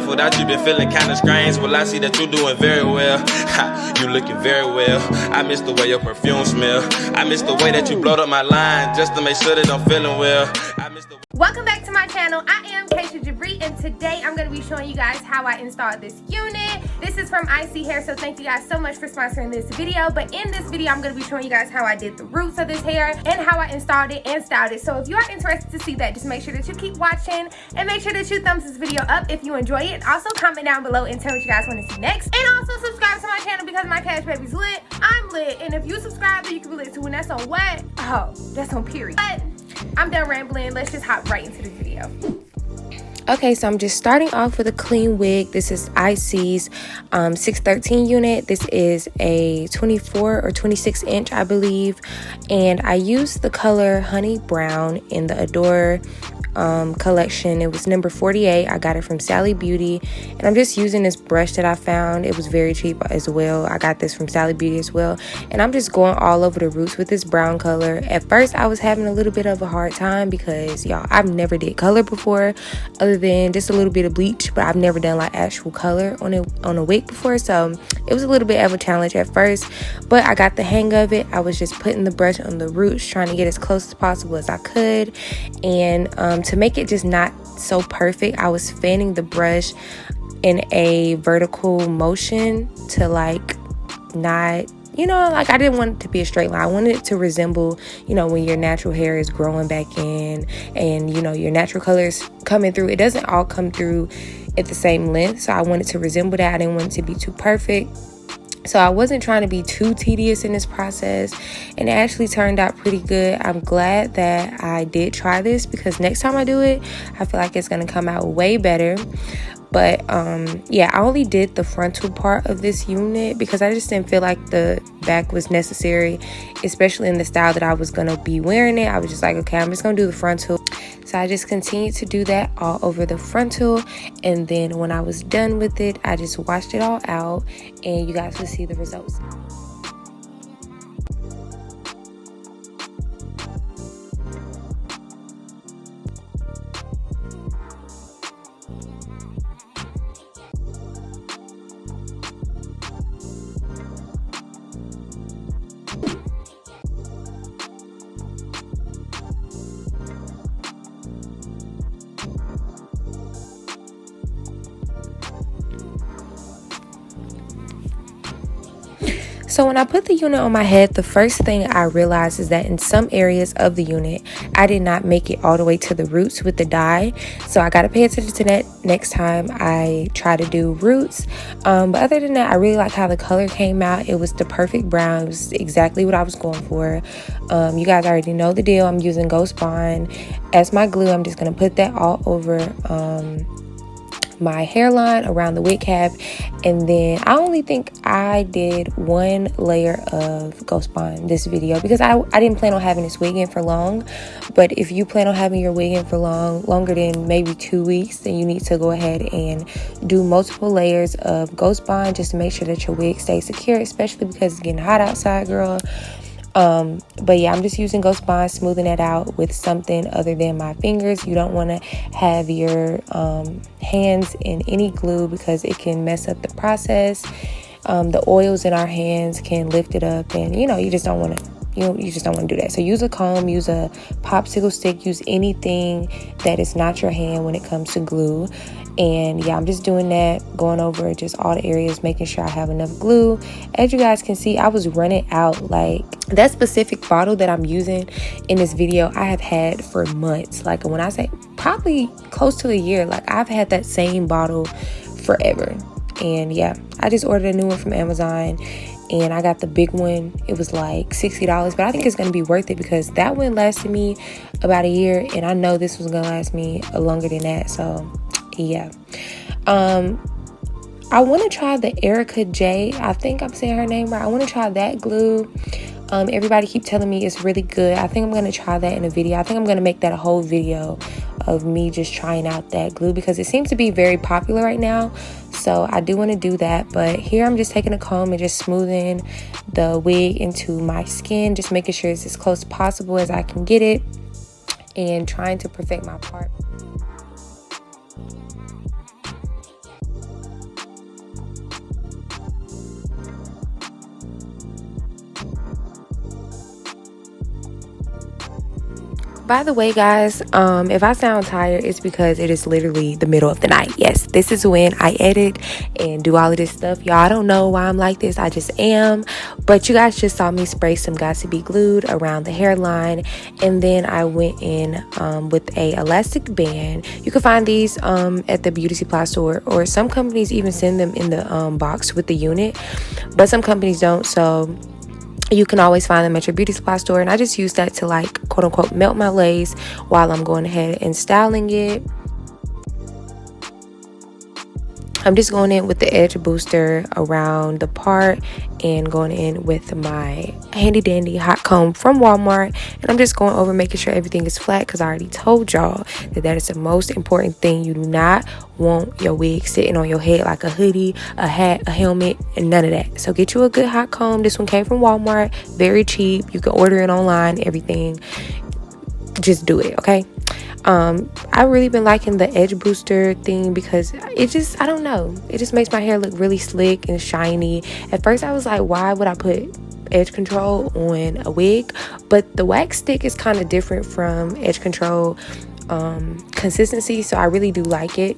life without you been feeling kinda strange. Well, I see that you doing very well. You looking very well. I miss the way your perfume smell. I miss the way that you blowed up my line just to make sure that I'm feeling well. I miss the Welcome back to my channel. I am Kashiajabre, and today I'm going to be showing you guys how I installed this unit. This is from ISEE hair, so thank you guys so much for sponsoring this video. But in this video, I'm going to be showing you guys how I did the roots of this hair and how I installed it and styled it. So if you are interested to see that, just make sure that you keep watching and make sure that you thumbs this video up if you enjoy it. Also comment down below and tell me what you guys want to see next. And also subscribe to my channel because my Kashbabies lit. I'm lit, and if you subscribe, then you can be lit too. And that's on what? Oh, that's on period. But I'm done rambling. Let's just hop right into this video. Okay, so I'm just starting off with a clean wig. This is ISEE's 613 unit. This is a 24 or 26 inch, I believe. And I used the color Honey Brown in the Adore collection. It was number 48. I got it from Sally Beauty, and I'm just using this brush that I found. It was very cheap as well. I got this from Sally Beauty as well, and I'm just going all over the roots with this brown color. At first I was having a little bit of a hard time because y'all, I've never did color before other than just a little bit of bleach, but I've never done like actual color on a wig before, so it was a little bit of a challenge at first, but I got the hang of it. I was just putting the brush on the roots, trying to get as close as possible as I could, and to make it just not so perfect, I was fanning the brush in a vertical motion to like not, you know, like I didn't want it to be a straight line. I wanted it to resemble, you know, when your natural hair is growing back in and, you know, your natural color is coming through. It doesn't all come through at the same length, so I wanted to resemble that. I didn't want it to be too perfect. So I wasn't trying to be too tedious in this process, and it actually turned out pretty good. I'm glad that I did try this because next time I do it, I feel like it's going to come out way better. But yeah, I only did the frontal part of this unit because I just didn't feel like the back was necessary, especially in the style that I was going to be wearing it. I was just like, okay, I'm just going to do the frontal. So I just continued to do that all over the frontal, and then when I was done with it, I just washed it all out, and you guys will see the results. So when I put the unit on my head, the first thing I realized is that in some areas of the unit, I did not make it all the way to the roots with the dye. So I got to pay attention to that next time I try to do roots. But other than that, I really like how the color came out. It was the perfect brown. It was exactly what I was going for. You guys already know the deal. I'm using Ghost Bond as my glue. I'm just going to put that all over my hairline, around the wig cap, and then I only think I did one layer of Ghost Bond this video because I didn't plan on having this wig in for long. But if you plan on having your wig in for longer than maybe 2 weeks, then you need to go ahead and do multiple layers of Ghost Bond just to make sure that your wig stays secure, especially because it's getting hot outside, girl. But yeah, I'm just using Ghost Bond, smoothing it out with something other than my fingers. You don't want to have your hands in any glue because it can mess up the process. The oils in our hands can lift it up, and you know, you just don't want to you just don't want to do that. So use a comb, use a popsicle stick, use anything that is not your hand when it comes to glue. And yeah, I'm just doing that, going over just all the areas, making sure I have enough glue. As you guys can see, I was running out. Like, that specific bottle that I'm using in this video, I have had for months. Like, when I say probably close to a year, like I've had that same bottle forever. And yeah, I just ordered a new one from Amazon, and I got the big one. It was like $60, but I think it's going to be worth it because that one lasted me about a year, and I know this was going to last me longer than that. So yeah, I want to try the Erica J, I think I'm saying her name right. I want to try that glue. Everybody keep telling me it's really good. I think I'm going to try that in a video. I think I'm going to make that a whole video of me just trying out that glue because it seems to be very popular right now. So I do want to do that. But here I'm just taking a comb and just smoothing the wig into my skin, just making sure it's as close as possible as I can get it and trying to perfect my part. By the way, guys, if I sound tired, it's because it is literally the middle of the night. Yes, this is when I edit and do all of this stuff. Y'all, I don't know why I'm like this. I just am. But you guys just saw me spray some Got to Be Glued around the hairline. And then I went in with a elastic band. You can find these at the beauty supply store, or some companies even send them in the box with the unit. But some companies don't, so you can always find them at your beauty supply store. And I just use that to, like, quote unquote melt my lace while I'm going ahead and styling it. I'm just going in with the edge booster around the part and going in with my handy dandy hot comb from Walmart. And I'm just going over making sure everything is flat, because I already told y'all that is the most important thing. You do not want your wig sitting on your head like a hoodie, a hat, a helmet, and none of that. So get you a good hot comb. This one came from Walmart, very cheap. You can order it online, everything. Just do it, okay? I've really been liking the edge booster thing because it just, I don't know, it just makes my hair look really slick and shiny. At first I was like, why would I put edge control on a wig? But the wax stick is kind of different from edge control consistency, so I really do like it.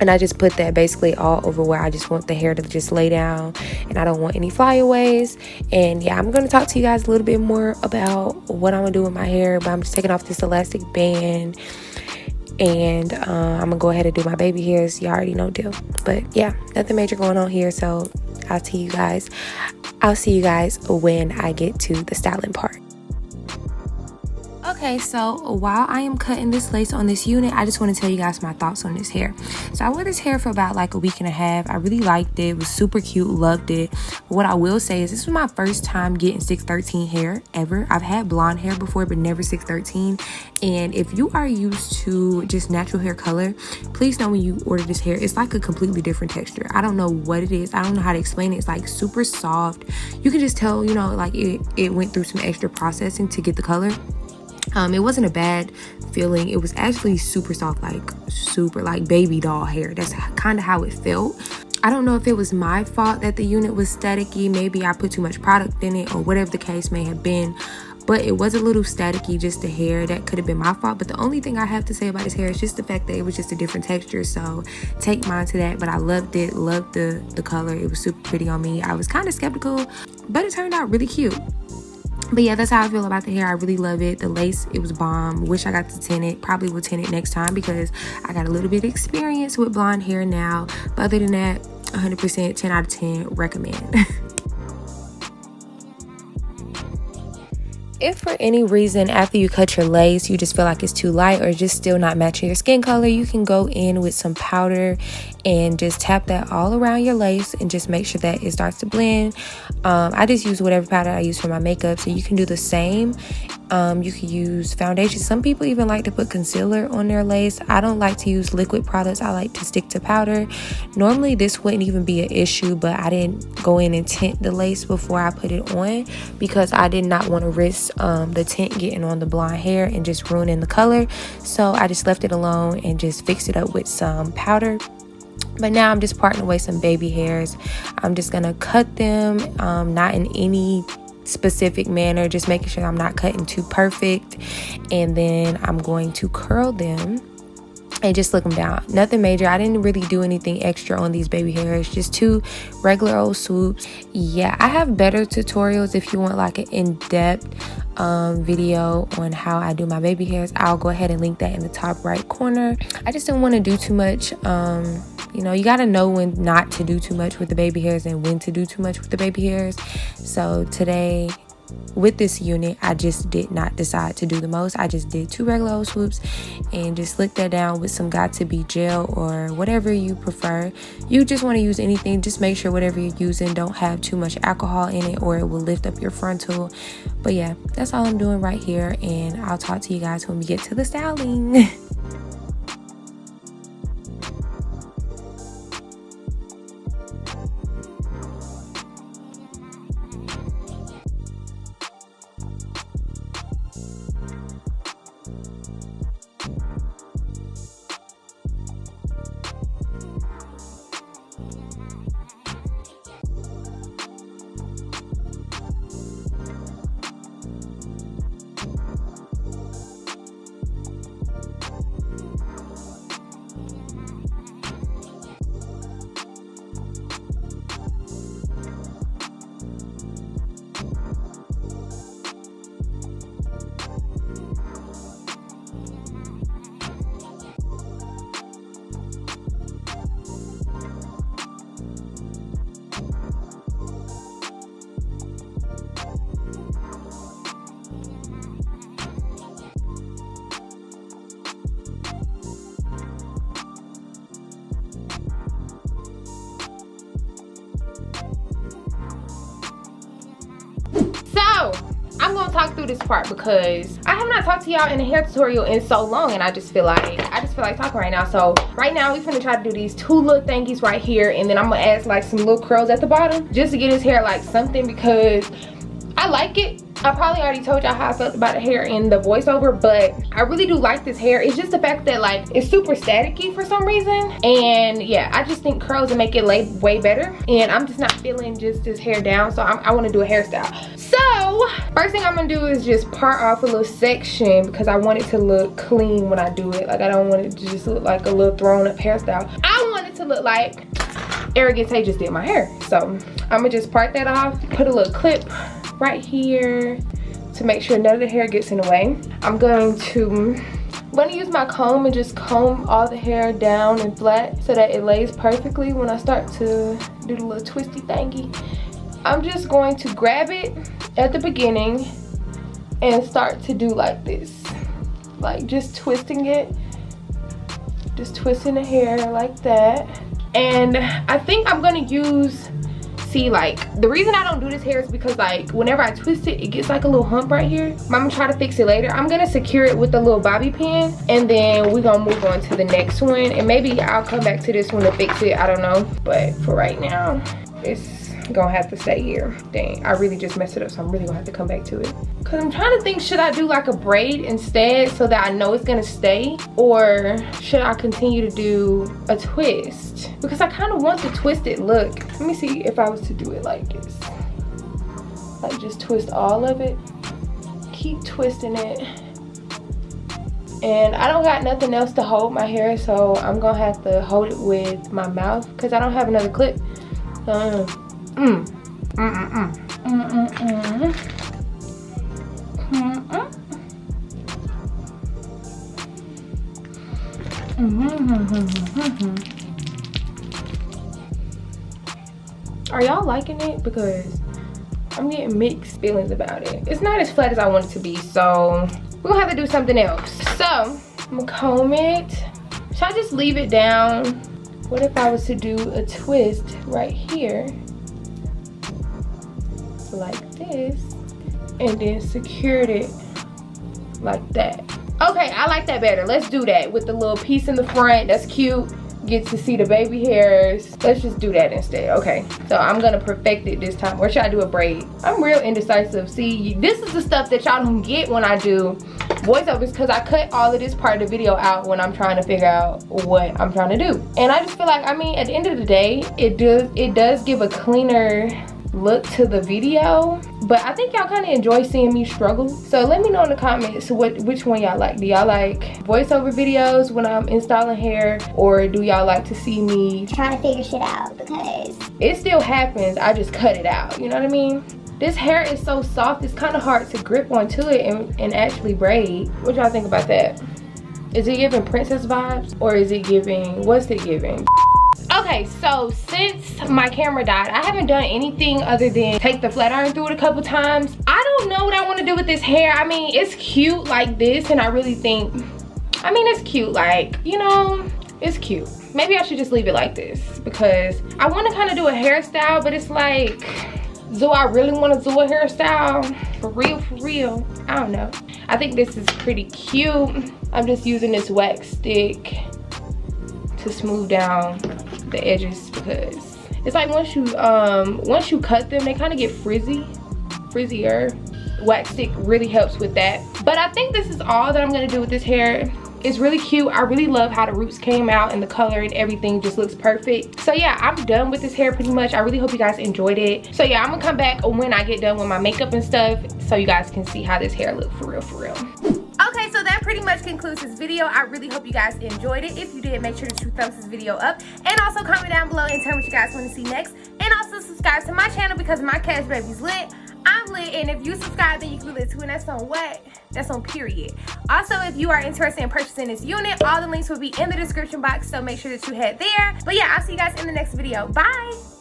And I just put that basically all over where I just want the hair to just lay down, and I don't want any flyaways. And yeah, I'm going to talk to you guys a little bit more about what I'm going to do with my hair, but I'm just taking off this elastic band, and I'm going to go ahead and do my baby hairs. You already know deal. But yeah, nothing major going on here, so I'll see you guys when I get to the styling part. Okay, so while I am cutting this lace on this unit, I just want to tell you guys my thoughts on this hair. So I wore this hair for about like a week and a half. I really liked it. It was super cute, loved it. But what I will say is this was my first time getting 613 hair ever. I've had blonde hair before, but never 613. And if you are used to just natural hair color, please know when you order this hair, it's like a completely different texture. I don't know what it is. I don't know how to explain it. It's like super soft. You can just tell, you know, like it went through some extra processing to get the color. It wasn't a bad feeling. It was actually super soft, like super like baby doll hair. That's kind of how it felt. I don't know if it was my fault that the unit was staticky. Maybe I put too much product in it, or whatever the case may have been. But it was a little staticky, just the hair. That could have been my fault. But the only thing I have to say about this hair is just the fact that it was just a different texture. So take mine to that. But I loved it. Loved the color. It was super pretty on me. I was kind of skeptical, but it turned out really cute. But yeah, that's how I feel about the hair. I really love it. The lace, it was bomb. Wish I got to tint it. Probably will tint it next time because I got a little bit of experience with blonde hair now. But other than that, 100%, 10 out of 10, recommend. If for any reason after you cut your lace you just feel like it's too light or just still not matching your skin color, you can go in with some powder and just tap that all around your lace and just make sure that it starts to blend. I just use whatever powder I use for my makeup, so you can do the same. You can use foundation. Some people even like to put concealer on their lace. I don't like to use liquid products. I like to stick to powder. Normally this wouldn't even be an issue, but I didn't go in and tint the lace before I put it on because I did not want to risk the tint getting on the blonde hair and just ruining the color. So I just left it alone and just fixed it up with some powder. But now I'm just parting away some baby hairs. I'm just gonna cut them, not in any specific manner, just making sure I'm not cutting too perfect. And then I'm going to curl them and just look them down. Nothing major. I didn't really do anything extra on these baby hairs, just 2 regular old swoops. Yeah, I have better tutorials if you want like an in-depth video on how I do my baby hairs. I'll go ahead and link that in the top right corner. I just didn't want to do too much. You know, you got to know when not to do too much with the baby hairs and when to do too much with the baby hairs. So today with this unit, I just did not decide to do the most. I just did 2 regular old swoops and just slicked that down with some Got to Be gel or whatever you prefer. You just want to use anything. Just make sure whatever you're using don't have too much alcohol in it or it will lift up your frontal. But yeah, that's all I'm doing right here, and I'll talk to you guys when we get to the styling. So I'm gonna talk through this part because I have not talked to y'all in a hair tutorial in so long, and I just feel like talking right now. So right now we're gonna try to do these two little thingies right here, and then I'm gonna add like some little curls at the bottom just to get his hair like something, because I like it. I probably already told y'all how I felt about the hair in the voiceover, but I really do like this hair. It's just the fact that like it's super staticky for some reason, and yeah, I just think curls will make it lay way better, and I'm just not feeling just this hair down, so I want to do a hairstyle. So first thing I'm gonna do is just part off a little section because I want it to look clean when I do it. Like I don't want it to just look like a little thrown up hairstyle. I want it to look like Arrogant Tay just did my hair. So I'm gonna just part that off, put a little clip right here to make sure none of the hair gets in the way. I'm gonna use my comb and just comb all the hair down and flat so that it lays perfectly when I start to do the little twisty thingy. I'm just going to grab it at the beginning and start to do like this, like just twisting it, just twisting the hair like that. And I think I'm gonna use, see, like the reason I don't do this hair is because like whenever I twist it, it gets like a little hump right here. I'm gonna try to fix it later. I'm gonna secure it with a little bobby pin, and then we're gonna move on to the next one, and maybe I'll come back to this one to fix it, I don't know. But for right now, it's gonna have to stay here. Dang, I really just messed it up, so I'm really gonna have to come back to it. Cause I'm trying to think, should I do like a braid instead so that I know it's gonna stay, or should I continue to do a twist? Because I kind of want the twisted look. Let me see if I was to do it like this, like just twist all of it, keep twisting it. And I don't got nothing else to hold my hair, so I'm gonna have to hold it with my mouth because I don't have another clip. Are y'all liking it? Because I'm getting mixed feelings about it. It's not as flat as I want it to be, so we'll have to do something else. So I'm gonna comb it. Should I just leave it down? What if I was to do a twist right here like this, and then secured it like that? Okay, I like that better. Let's do that with the little piece in the front. That's cute. Get to see the baby hairs. Let's just do that instead. Okay, so I'm gonna perfect it this time. Or should I do a braid? I'm real indecisive. See, this is the stuff that y'all don't get when I do voiceovers, because I cut all of this part of the video out when I'm trying to figure out what I'm trying to do. And I just feel like, I mean, at the end of the day, it does give a cleaner look to the video, but I think y'all kind of enjoy seeing me struggle. So let me know in the comments which one y'all like. Do y'all like voiceover videos when I'm installing hair, or do y'all like to see me trying to figure shit out? Because it still happens, I just cut it out, you know what I mean? This hair is so soft, it's kind of hard to grip onto it and actually braid. What y'all think about that? Is it giving princess vibes, or is it giving, what's it giving? Okay, so since my camera died, I haven't done anything other than take the flat iron through it a couple times. I don't know what I want to do with this hair. I mean, it's cute like this, and I really think, I mean, it's cute, like, you know, it's cute. Maybe I should just leave it like this, because I want to kind of do a hairstyle, but it's like, do I really want to do a hairstyle? For real? I don't know. I think this is pretty cute. I'm just using this wax stick to smooth down the edges, because it's like once you cut them, they kind of get frizzier. Wax stick really helps with that. But I think this is all that I'm gonna do with this hair. It's really cute. I really love how the roots came out, and the color and everything just looks perfect. So yeah, I'm done with this hair pretty much. I really hope you guys enjoyed it. So yeah, I'm gonna come back when I get done with my makeup and stuff, so you guys can see how this hair looks for real. Okay, so that pretty much concludes this video. I really hope you guys enjoyed it. If you did, make sure that you thumbs this video up, and also comment down below and tell me what you guys want to see next. And also subscribe to my channel, because my Kashbabies lit, I'm lit, and if you subscribe, then you can be lit too, and that's on what? That's on period. Also, if you are interested in purchasing this unit, all the links will be in the description box, so make sure that you head there. But yeah, I'll see you guys in the next video. Bye!